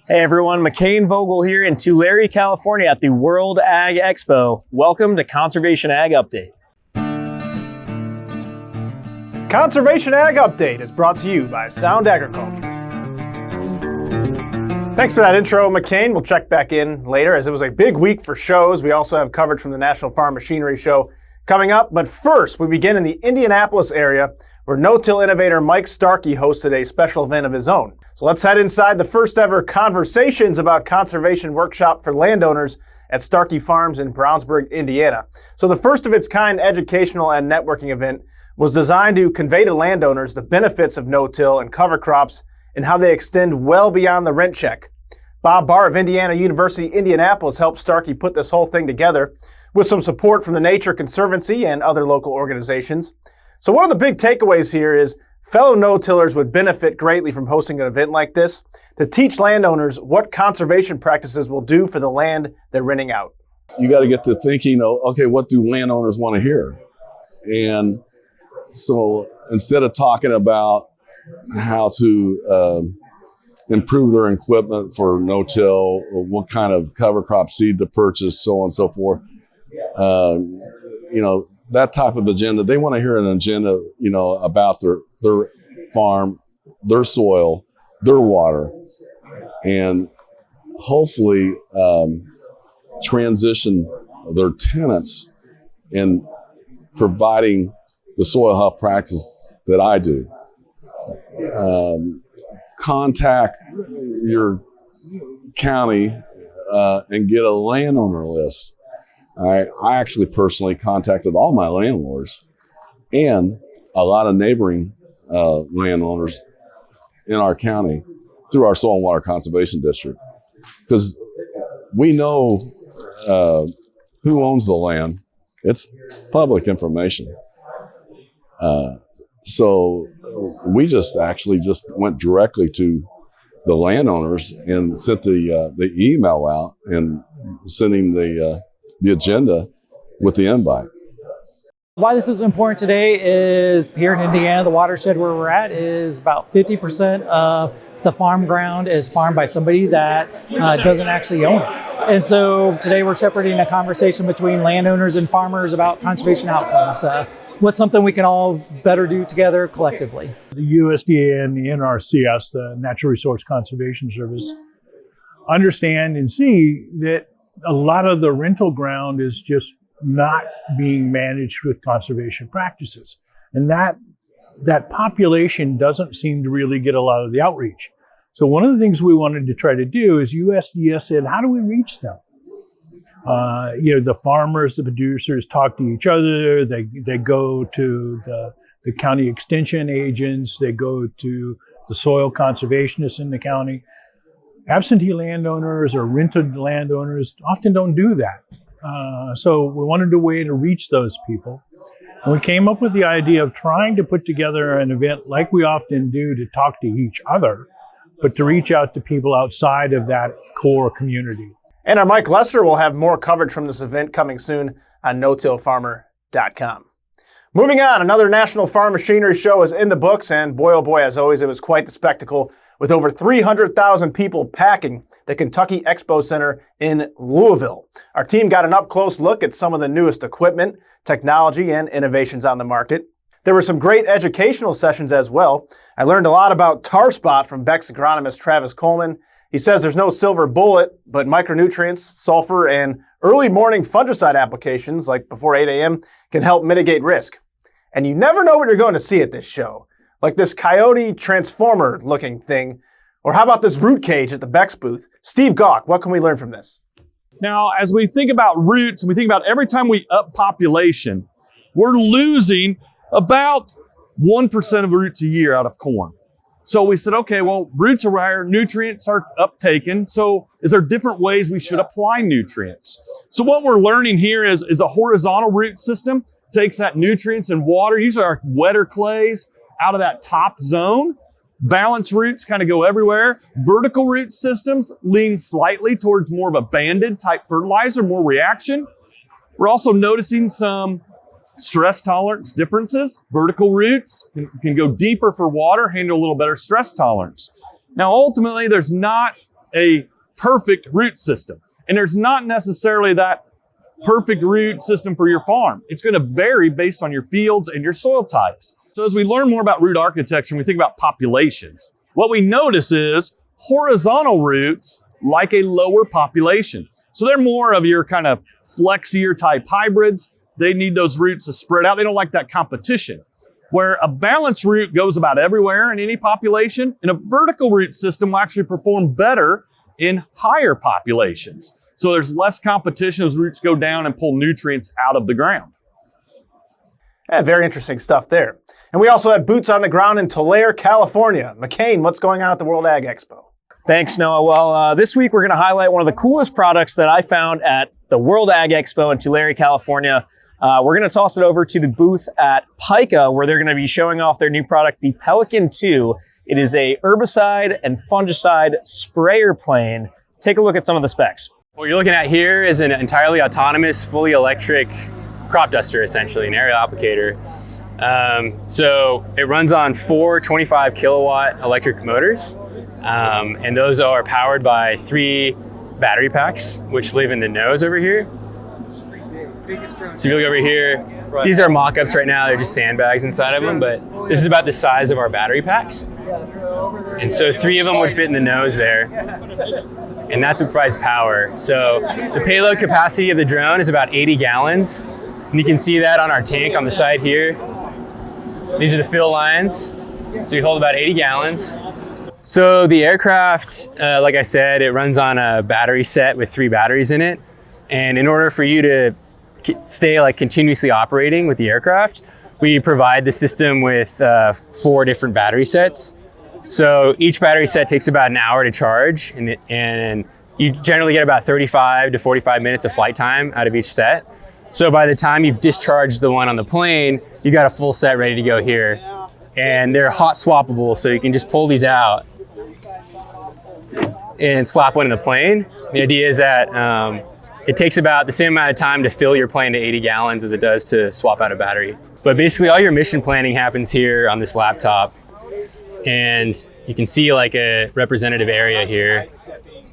Hey everyone, McCain Vogel here in Tulare, California at the World Ag Expo. Welcome to Conservation Ag Update. Conservation Ag Update is brought to you by Sound Agriculture. Thanks for that intro, McCain. We'll check back in later as it was a big week for shows. We also have coverage from the National Farm Machinery Show coming up. But first, we begin in the Indianapolis area where No-Till Innovator Mike Starkey hosted a special event of his own. So let's head inside the first ever Conversations About Conservation workshop for landowners at Starkey Farms in Brownsburg, Indiana. So the first of its kind educational and networking event was designed to convey to landowners the benefits of no-till and cover crops and how they extend well beyond the rent check. Bob Barr of Indiana University, Indianapolis helped Starkey put this whole thing together with some support from the Nature Conservancy and other local organizations. So one of the big takeaways here is fellow no-tillers would benefit greatly from hosting an event like this to teach landowners what conservation practices will do for the land they're renting out. You got to get to thinking, okay, what do landowners want to hear? And so instead of talking about how to improve their equipment for no-till, or what kind of cover crop seed to purchase, so on and so forth, that type of agenda. They want to hear an agenda, about their farm, their soil, their water, and hopefully transition their tenants in providing the soil health practices that I do. Contact your county and get a landowner list. I actually personally contacted all my landlords and a lot of neighboring landowners in our county through our Soil and Water Conservation District, because we know who owns the land. It's public information. So we just went directly to the landowners and sent the email out and sending the agenda with the invite. Why this is important today is here in Indiana, the watershed where we're at is about 50% of the farm ground is farmed by somebody that doesn't actually own it. And so today we're shepherding a conversation between landowners and farmers about conservation outcomes. What's something we can all better do together collectively? The USDA and the NRCS, the Natural Resource Conservation Service, understand and see that a lot of the rental ground is just not being managed with conservation practices. And that population doesn't seem to really get a lot of the outreach. So one of the things we wanted to try to do is USDA said, how do we reach them? The farmers, the producers talk to each other. They go to the county extension agents. They go to the soil conservationists in the county. Absentee landowners or rented landowners often don't do that. So we wanted a way to reach those people. And we came up with the idea of trying to put together an event like we often do to talk to each other, but to reach out to people outside of that core community. And our Mike Lester will have more coverage from this event coming soon on no-tillfarmer.com. Moving on, another National Farm Machinery Show is in the books, and boy, oh boy, as always, it was quite the spectacle with over 300,000 people packing the Kentucky Expo Center in Louisville. Our team got an up-close look at some of the newest equipment, technology, and innovations on the market. There were some great educational sessions as well. I learned a lot about tar spot from Beck's agronomist Travis Coleman. He says there's no silver bullet, but micronutrients, sulfur, and early morning fungicide applications, like before 8 a.m., can help mitigate risk. And you never know what you're going to see at this show, like this coyote transformer-looking thing, or how about this root cage at the Beck's booth? Steve Gawk, what can we learn from this? Now, as we think about roots, and we think about every time we up population, we're losing about 1% of roots a year out of corn. So we said, okay, well, roots are higher, nutrients are uptaken. So is there different ways we should apply nutrients? So what we're learning here is a horizontal root system takes that nutrients and water, usually our wetter clays, out of that top zone. Balanced roots kind of go everywhere. Vertical root systems lean slightly towards more of a banded type fertilizer, more reaction. We're also noticing some stress tolerance differences. Vertical roots can go deeper for water, handle a little better stress tolerance. Now, ultimately, there's not a perfect root system. And there's not necessarily that perfect root system for your farm. It's going to vary based on your fields and your soil types. So as we learn more about root architecture and we think about populations, what we notice is horizontal roots like a lower population. So they're more of your kind of flexier type hybrids. They need those roots to spread out. They don't like that competition. Where a balanced root goes about everywhere in any population, and a vertical root system will actually perform better in higher populations. So there's less competition as roots go down and pull nutrients out of the ground. Yeah, very interesting stuff there. And we also had boots on the ground in Tulare, California. McCain, what's going on at the World Ag Expo? Thanks, Noah. Well, this week we're going to highlight one of the coolest products that I found at the World Ag Expo in Tulare, California. We're going to toss it over to the booth at Pica, where they're going to be showing off their new product, the Pelican 2. It is a herbicide and fungicide sprayer plane. Take a look at some of the specs. What you're looking at here is an entirely autonomous, fully electric crop duster, essentially, an aerial applicator. So it runs on 4 25 kilowatt electric motors, and those are powered by 3 battery packs, which live in the nose over here. So if you look over here, these are mock-ups right now. They're just sandbags inside of them, but this is about the size of our battery packs. And so 3 of them would fit in the nose there, and that's what provides power. So the payload capacity of the drone is about 80 gallons, and you can see that on our tank on the side here. These are the fill lines, so you hold about 80 gallons. So the aircraft, like I said, it runs on a battery set with 3 batteries in it, and in order for you to stay like continuously operating with the aircraft, we provide the system with 4 different battery sets. So each battery set takes about an hour to charge, and you generally get about 35 to 45 minutes of flight time out of each set. So by the time you've discharged the one on the plane, you got a full set ready to go here. And they're hot swappable, so you can just pull these out and slap one in the plane. The idea is that it takes about the same amount of time to fill your plane to 80 gallons as it does to swap out a battery. But basically all your mission planning happens here on this laptop. And you can see like a representative area here.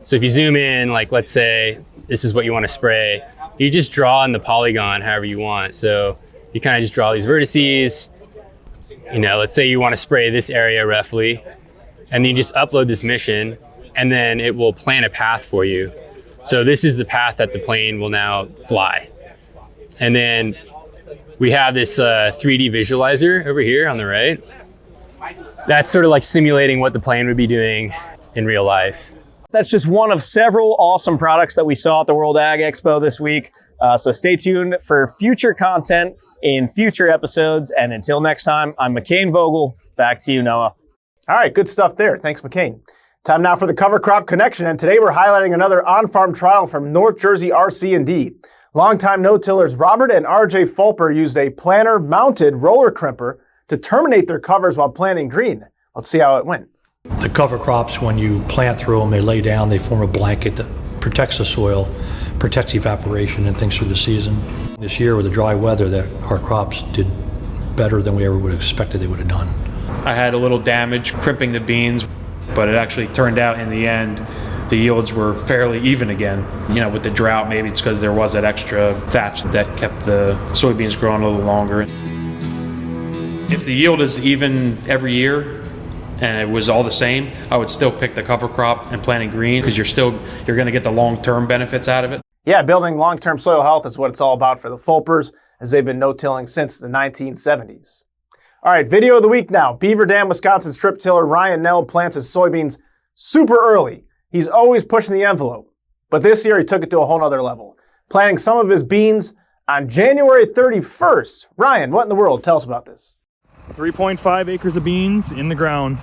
So if you zoom in, like let's say this is what you want to spray, you just draw in the polygon however you want. So you kind of just draw these vertices. You know, let's say you want to spray this area roughly, and then you just upload this mission, and then it will plan a path for you. So this is the path that the plane will now fly. And then we have this 3D visualizer over here on the right. That's sort of like simulating what the plane would be doing in real life. That's just one of several awesome products that we saw at the World Ag Expo this week. So stay tuned for future content in future episodes. And until next time, I'm McCain Vogel. Back to you, Noah. All right, good stuff there. Thanks, McCain. Time now for the Cover Crop Connection, and today we're highlighting another on-farm trial from North Jersey RC&D. Longtime no-tillers Robert and RJ Fulper used a planter-mounted roller-crimper to terminate their covers while planting green. Let's see how it went. The cover crops, when you plant through them, they lay down, they form a blanket that protects the soil, protects evaporation and things through the season. This year with the dry weather, our crops did better than we ever would have expected they would have done. I had a little damage crimping the beans, but it actually turned out in the end the yields were fairly even again. You know, with the drought, maybe it's because there was that extra thatch that kept the soybeans growing a little longer. If the yield is even every year and it was all the same, I would still pick the cover crop and planting green because you're going to get the long-term benefits out of it. Yeah, building long-term soil health is what it's all about for the Fulpers, as they've been no-tilling since the 1970s. All right, video of the week now. Beaver Dam, Wisconsin strip tiller Ryan Nell plants his soybeans super early. He's always pushing the envelope, but this year he took it to a whole nother level, planting some of his beans on January 31st. Ryan, what in the world? Tell us about this. 3.5 acres of beans in the ground.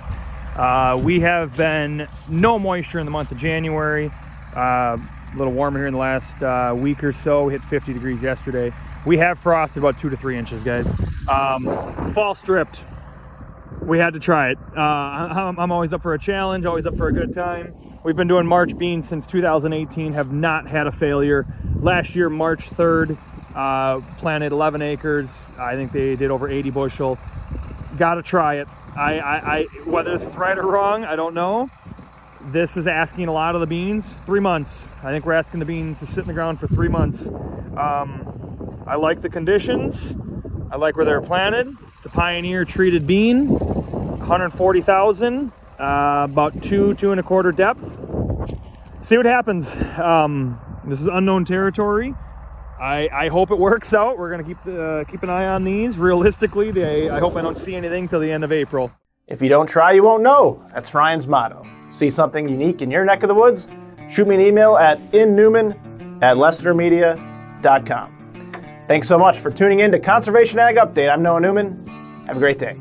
We have been no moisture in the month of January. A little warmer here in the last week or so. Hit 50 degrees yesterday. We have frosted about 2 to 3 inches, guys. Fall stripped. We had to try it. I'm always up for a challenge, always up for a good time. We've been doing March beans since 2018, have not had a failure. Last year, March 3rd, planted 11 acres. I think they did over 80 bushel. Got to try it. I whether this is right or wrong, I don't know. this is asking a lot of the beans. 3 months. I think we're asking the beans to sit in the ground for 3 months. I like the conditions. I like where they're planted. It's a Pioneer treated bean, 140,000, about 2 1/4 depth. See what happens. This is unknown territory. I hope it works out. We're gonna keep an eye on these. Realistically, I hope I don't see anything till the end of April. If you don't try, you won't know. That's Ryan's motto. See something unique in your neck of the woods? Shoot me an email at innewman@lessitermedia.com. Thanks so much for tuning in to Conservation Ag Update. I'm Noah Newman. Have a great day.